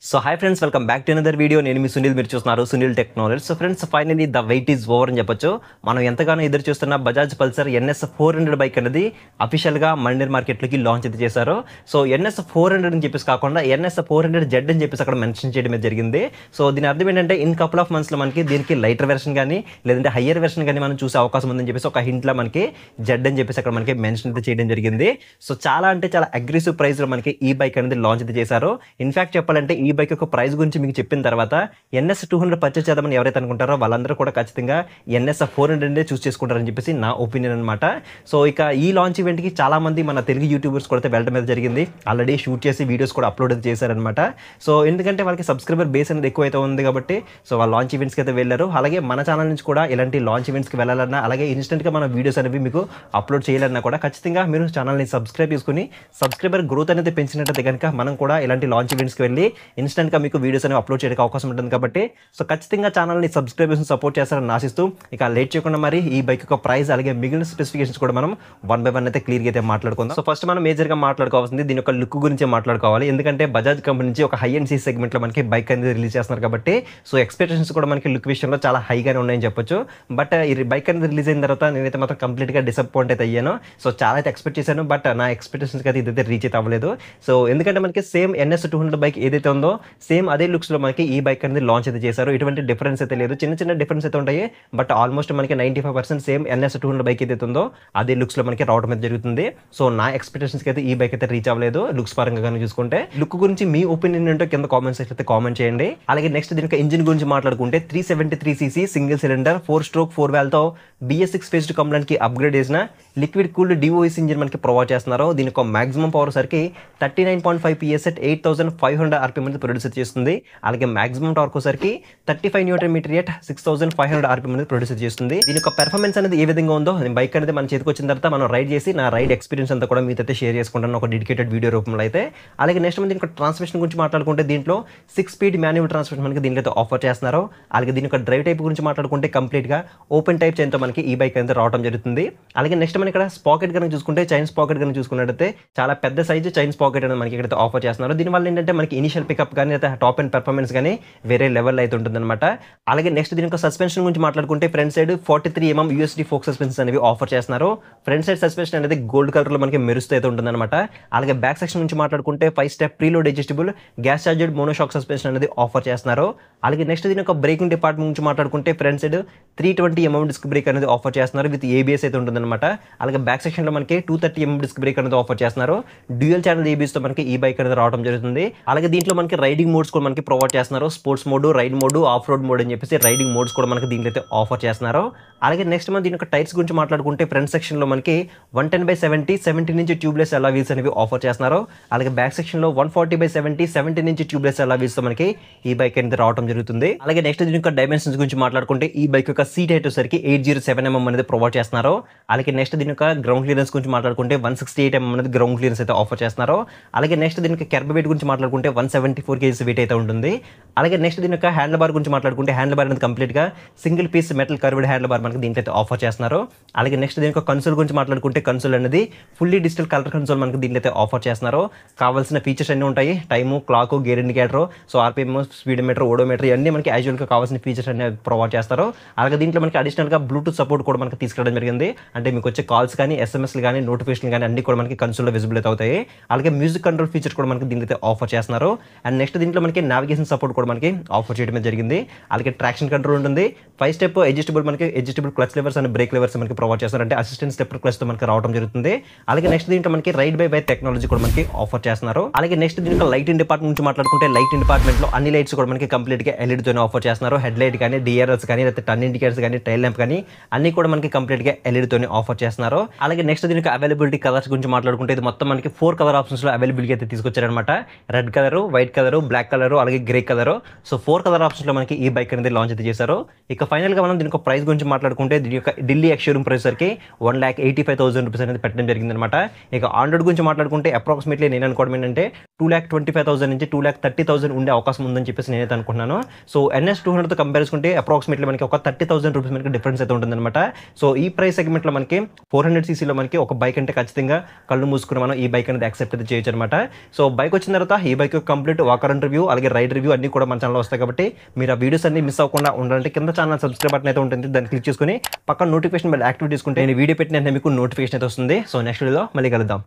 So hi friends, welcome back to another video. నేను మీ సునీల్, మీరు చూస్తున్నారు Sunil technology. So friends, finally the wait is over అని చెప్పొచ్చు. మనం ఎంతగానో ఎదురు చూస్తున్న బజాజ్ పల్సర్ NS 400 బైక్ అనేది అఫీషియల్గా మండేర్ మార్కెట్లోకి లాంచ్ అయితే చేశారు. సో NS 400 అని చెప్పేసి కాకుండా NS 400Z అని చెప్పేసి అక్కడ మెన్షన్ చేయడం జరిగింది. సో దీని అర్థం ఏంటంటే ఇన్ కపుల్ ఆఫ్ మంత్స్లో మనకి దీనికి లైటర్ వెర్షన్ కానీ లేదంటే హయ్యర్ వెర్షన్ కానీ మనం చూసే అవకాశం ఉందని చెప్పేసి ఒక హింట్లో మనకి జెడ్ అని చెప్పేసి అక్కడ మనకి మెన్షన్ అయితే చేయడం జరిగింది. సో చాలా అంటే చాలా అగ్రెసివ్ ప్రైస్లో మనకి ఈ బైక్ అనేది లాంచ్ అయితే చేశారు. ఇన్ఫాక్ట్ చెప్పాలంటే ఈ బైక్ యొక్క ప్రైస్ గురించి మీకు చెప్పిన తర్వాత NS 200 పర్చేస్ చేద్దామని ఎవరైతే అనుకుంటారో వాళ్ళందరూ కూడా ఖచ్చితంగా NS 400 చూస్ చేసుకుంటారని చెప్పేసి నా ఒపీనియన్ అనమాట. సో ఇక ఈ లాంచ్ ఈవెంట్కి చాలా మంది మన తెలుగు యూట్యూబర్స్ కూడా వెళ్ళడం మీద జరిగింది. ఆల్రెడీ షూట్ చేసి వీడియోస్ కూడా అప్లోడ్ అయితే చేశారనమాట. సో ఎందుకంటే వాళ్ళకి సబ్స్క్రైబర్ బేస్ అనేది ఎక్కువ అయితే ఉంది కాబట్టి సో వాళ్ళు లాంచ్ ఈవెంట్స్కి అయితే వెళ్ళారు. అలాగే మన ఛానల్ నుంచి కూడా ఇలాంటి లాంచ్ ఈవెంట్స్కి వెళ్ళాలన్నా అలాగే ఇన్స్టెంట్గా మన వీడియోస్ అనేవి మీకు అప్లోడ్ చేయాలన్నా కూడా ఖచ్చితంగా మీరు ఛానల్ని సబ్స్క్రైబ్ చేసుకుని సబ్స్క్రైబర్ గ్రోత్ అనేది పెంచినట్టయితే కనుక మనం కూడా ఇలాంటి లాంచ్ ఈవెంట్స్కి వెళ్ళి ఇన్స్టెంట్గా మీకు వీడియోస్ అనేవి అప్లోడ్ చేయడానికి అవకాశం ఉంటుంది. కాబట్టి సో ఖచ్చితంగా ఛానల్ని సబ్స్క్రైబ్ చేసి సపోర్ట్ చేస్తారని ఆశిస్తూ ఇక లేట్ చేయకుండా మరి ఈ బైక్ యొక్క ప్రైస్ అలాగే మిగిలిన స్పెసిఫికేషన్స్ కూడా మనం వన్ బై వన్ అయితే క్లియర్గా అయితే మాట్లాడుకుందాం. సో ఫస్ట్ మనం మేజర్గా మాట్లాడుకోవాల్సింది దీని యొక్క లుక్ గురించి మాట్లాడుకోవాలి. ఎందుకంటే బజాజ్ కంపెనీ నుంచి ఒక హై అండ్ సీ సెగ్మెంట్లో మనకి బైక్ అనేది రిలీజ్ చేస్తున్నారు కాబట్టి సో ఎక్స్పెక్టేషన్స్ కూడా మనకి లుక్ విషయంలో చాలా హైగానే ఉన్నాయని చెప్పొచ్చు. బట్ ఈ బైక్ అనేది రిలీజ్ అయిన తర్వాత నేనైతే మాత్రం కంప్లీట్గా డిసప్పాయింట్ అయితే అయ్యాను. సో చాలా అయితే ఎక్స్పెక్ట్ చేశాను, బట్ నా ఎక్స్పెక్టేషన్స్కి అయితే ఇదైతే రీచ్ అయితే అవ్వలేదు. సో ఎందుకంటే మనకి సేమ్ NS 200 బైక్ ఏదైతే ఉందో సేమ్ అదే లుక్స్లో మనకి ఈ బైక్ అనేది లాంచ్ అయితే చేశారు. ఎటువంటి డిఫరెన్స్ అయితే లేదు, చిన్న చిన్న డిఫరెన్స్ అయితే ఉంటాయి. బట్ ఆల్మోస్ట్ మనకి 95% సేమ్ NS 200 బైక్ ఏదైతే ఉందో అదే లుక్స్లో మనకి రావడం అయితే జరుగుతుంది. సో నా ఎక్స్పెక్టేషన్స్కి అయితే ఈ బైక్ అయితే రీచ్ అవ్వలేదు లుక్స్ పరంగా కానీ చూసుకుంటే. లుక్ గురించి మీ ఒపీనియన్ ఏంటో కింద కామెంట్స్ అయితే కామెంట్ చేయండి. అలాగే నెక్స్ట్ దీనికి ఇంజిన్ గురించి మాట్లాడుకుంటే 373cc single cylinder 4-stroke 4-valve BS6 phased కంప్లైంట్కి అప్గ్రేడ్ చేసిన లిక్విడ్ కూల్డ్ DOS ఇంజిన్ మనకి ప్రొవైడ్ చేస్తున్నారు. దీని యొక్క మాక్సిమం పవర్ సరికి 39.5 PS at 8500 RPM అనేది ప్రొడ్యూస్ చేస్తుంది. అలాగే మాక్సిమం టార్క్ సరికి 35 Nm at 6500 RPM అనేది ప్రొడ్యూస్ చేస్తుంది. దీని యొక్క పెర్ఫార్మెన్స్ అనేది ఏ విధంగా ఉందో బైక్ అనేది మన చేతికి వచ్చిన తర్వాత మనం రైడ్ చేసి నా రైడ్ ఎక్స్పీరియన్స్ అంతా కూడా మీతో అయితే షేర్ చేసుకుంటాను ఒక డెడికేటెడ్ వీడియో రూపంలో అయితే. అలాగే నెక్స్ట్ దీని యొక్క ట్రాన్స్మిషన్ గురించి మాట్లాడుకుంటే దీంట్లో 6-speed మాన్యువల్ ట్రాన్స్మిషన్ మనకి దీంట్లో అయితే ఆఫర్ చేస్తున్నారు. అలాగే దీని యొక్క డ్రైవ్ టైప్ గురించి మాట్లాడుకుంటే కంప్లీట్గా ఓపెన్ టైప్ చైన్తో మనకి ఈ బైక్ అయితే రావడం జరుగుతుంది. అలాగే నెక్స్ట్ మనం ఇక్కడ స్పాకెట్ కనుక చూసుకుంటే చైన్స్ పాకెట్ కనుక చూసుకున్నట్టయితే చాలా పెద్ద సైజు చైన్స్ పాకెట్ అనేది మనకి ఇక్కడ ఆఫర్ చేస్తున్నారు. దీనివల్ల ఏంటంటే మనకి ఇనిషియల్ పికప్ కానీ అయితే టాప్ అండ్ పెర్ఫార్మెన్స్ కానీ వేరే లెవెల్ అయితే ఉంటుందన్నమాట. అలాగే నెక్స్ట్ దీని యొక్క సస్పెన్షన్ గురించి మాట్లాడుకుంటే front side 43 mm USD folk suspension అనేవి ఆఫర్ చేస్తున్నారు. ఫ్రంట్ సైడ్ సస్పెన్షన్ అనేది గోల్డ్ కలర్లో మనకి మెరుస్తూ అయితే ఉంటుందన్నమాట. అలాగే బ్యాక్ సెక్షన్ నుంచి మాట్లాడుకుంటే 5-step preload adjustable gas charged monoshock suspension అనేది ఆఫర్ చేస్తున్నారు. అలాగే నెక్స్ట్ దీని యొక్క బ్రేకింగ్ డిపార్ట్మెంట్ నుంచి మాట్లాడుకుంటే front side 320 mm disc brake అనేది ఆఫర్ చేస్తున్నారు విత్ ABS అయితే ఉంటుందన్నమాట. అలాగే బ్యాక్ సెక్షన్లో మనకి 230 mm డిస్క్ బ్రేక్ అనేది ఆఫర్ చేస్తున్నారు. డ్యూయల్ ఛానల్ ABSతో మనకి ఈ బైక్ అనేది రావడం జరుగుతుంది. అలాగే దీంట్లో మనకి రైడింగ్ మోడ్స్ కూడా మనకి ప్రొవైడ్ చేస్తున్నారు. Sports mode, ride mode, off road mode అని చెప్పేసి రైడింగ్ మోడ్స్ కూడా మనకి దీంట్లో అయితే ఆఫర్ చేస్తున్నారు. అలాగే నెక్స్ట్ మనం దీని యొక్క టైర్స్ గురించి మాట్లాడుకుంటే ఫ్రంట్ సెక్షన్లో మనకి 110/70 17 ఇంచ్ ట్యూబ్లెస్ అలా వీల్స్ అనేవి ఆఫర్ చేస్తున్నారు. అలాగే బ్యాక్ సెక్షన్లో 140/70 17 ఇంచ్ ట్యూబ్లెస్ అలా వీల్స్తో మనకి ఈ బైక్ అనేది రావడం జరుగుతుంది. అలాగే నెక్స్ట్ దీని యొక్క డైమెన్షన్స్ గురించి మాట్లాడుకుంటే ఈ బైక్ యొక్క సీట్ హైట్ వచ్చేసరికి 807 mm అనేది ప్రొవైడ్ చేస్తున్నారు. అలాగే నెక్స్ట్ దీని యొక్క గ్రౌండ్ క్లియరెన్స్ గురించి మాట్లాడుకుంటే 168 mm అనేది గ్రౌండ్ క్లియరెన్స్ అయితే ఆఫర్ చేస్తున్నారు. అలాగే నెక్స్ట్ దీనికి కెర్బ్ వెయిట్ గురించి మాట్లాడుకుంటే 174 kg వెయిట్ అయితే ఉంటుంది. అలాగే నెక్స్ట్ దీని యొక్క హ్యాండిల్ బార్ గురించి మాట్లాడుకుంటే హ్యాండిల్ బార్ అనేది కంప్లీట్గా single piece metal curved handle bar మనకి దీంట్లో అయితే ఆఫర్ చేస్తున్నారు. అలాగే నెక్స్ట్ దీని యొక్క కన్సోల్ గురించి మాట్లాడుకుంటే కన్సోల్ అనేది ఫుల్లీ డిజిటల్ కలర్ కన్సోల్ మనకి దీంట్లో అయితే ఆఫర్ చేస్తున్నారు. కావాల్సిన ఫీచర్స్ అన్నీ ఉంటాయి. Time, clock, gear indicator, so RPM, speed metre, odometer ఇవన్నీ మనకి యాజువల్గా కావాల్సిన ఫీచర్స్ అన్ని ప్రొవైడ్ చేస్తారు. అలాగే దీంట్లో మనకి అడిషనల్గా బ్లూటూత్ సపోర్ట్ కూడా మనకి తీసుకురావడం జరిగింది. అంటే మీకు వచ్చే కాల్స్ కానీ SMS కానీ నోటిఫికేషన్ కానీ అన్ని కూడా మనకి కన్సోల్లో విజిబుల్ అయితే అవుతాయి. అలాగే మ్యూజిక్ కంట్రోల్ ఫీచర్ కూడా మనకి దీంట్లో అయితే ఆఫర్ చేస్తున్నారు. అండ్ నెక్స్ట్ దీంట్లో మనకి నావిగేషన్ సపోర్ట్ కూడా మనకి ఆఫర్ చేయడం జరిగింది. అలాగే ట్రాక్షన్ కంట్రోల్ ఉంటుంది. 5-step adjustable clutch levers and break levers మనకి ప్రొవైడ్ చేస్తారు. అంటే అసిస్టెంట్ స్టెప్ క్లచ్తో మనకి రావడం జరుగుతుంది. అలాగే నెక్స్ట్ దీంట్లో మనకి రైడ్ బై వైర్ టెక్నాలజీ కూడా మనకి ఆఫర్ చేస్తున్నారు. అలాగే నెక్స్ట్ దీంట్లో లైటింగ్ డిపార్ట్మెంట్ నుంచి మాట్లాడుకుంటే లైటింగ్ డిపార్ట్మెంట్లో అన్ని లైట్స్ కూడా మనకి కంప్లీట్గా LED ఆఫర్ చేస్తున్నారు. హెడ్ లైట్ కానీ, DRLs కానీ, లేకపోతే టర్న్ ఇండికేటర్స్ కానీ, టైల్ ల్యాంప్ కానీ అన్ని కూడా మనకి కంప్లీట్గా LED ఆఫర్ చేస్తున్నారు. అలాగే నెక్స్ట్ దీనికి అవైలబిలిటీ కలర్స్ గురించి మాట్లాడుకుంటే ఇది మొత్తం మనకి 4 కలర్ ఆప్షన్స్లో అవైలబిలిటీ అయితే తీసుకొచ్చారనమాట. Red colour, white colour, black colour, అలాగే గ్రే కలర్. సో 4 కలర్ ఆప్షన్స్లో మనకి ఈ బైక్ అనేది లాంచ్ అయితే చేశారు. ఇక ఫైనల్గా మనం దీని యొక్క ప్రైస్ గురించి మాట్లాడుకుంటే దీని యొక్క ఢిల్లీ ఎక్స్-షోరూమ్ ప్రైస్ సరికి 1,85,000 రూపీస్ అనేది పెట్టడం జరిగిందనమాట. ఇక ఆన్ రోడ్ గురించి మాట్లాడుకుంటే అప్రాక్సిమేట్లీ నేను అనుకోవడం ఏంటంటే 2,25,000 నుంచి 2,30,000 ఉండే అవకాశం ఉందని చెప్పేసి నేనైతే అనుకుంటున్నాను. సో NS200తో కంపేర్ చేసుకుంటే అప్రాక్సిమేట్లీ మనకి ఒక 30,000 రూపీస్ మనకి డిఫరెన్స్ అయితే ఉంటుందన్నమాట. సో ఈ ప్రైస్ సెగ్మెంట్లో మనకి 400 సీసీలో మనకి ఒక బైక్ అంటే ఖచ్చితంగా కళ్ళు మూసుకుని మనం ఈ బైక్ అనేది యాక్సెప్ట్ అయితే చేయొచ్చు అనమాట. సో బైక్ వచ్చిన తర్వాత ఈ bike complete walker and review అలాగే రైడ్ రివ్యూ అన్ని కూడా మన ఛానల్లో వస్తాయి. కాబట్టి మీరు ఆ వీడియోస్ అన్ని మిస్ అవ్వకుండా ఉండాలంటే కింద ఛానల్ సబ్స్క్రైబ్ బటన్ అయితే ఉంటుంది, దాన్ని క్లిక్ చేసుకుని పక్కన నోటిఫికేషన్ బెల్ యాక్టివేట్ చేసుకుంటే నేను వీడియో పెట్టిన మీకు నోటిఫికేషన్ అయితే వస్తుంది. సో నెక్స్ట్ వీడియోలో మళ్ళీ కలుద్దాం.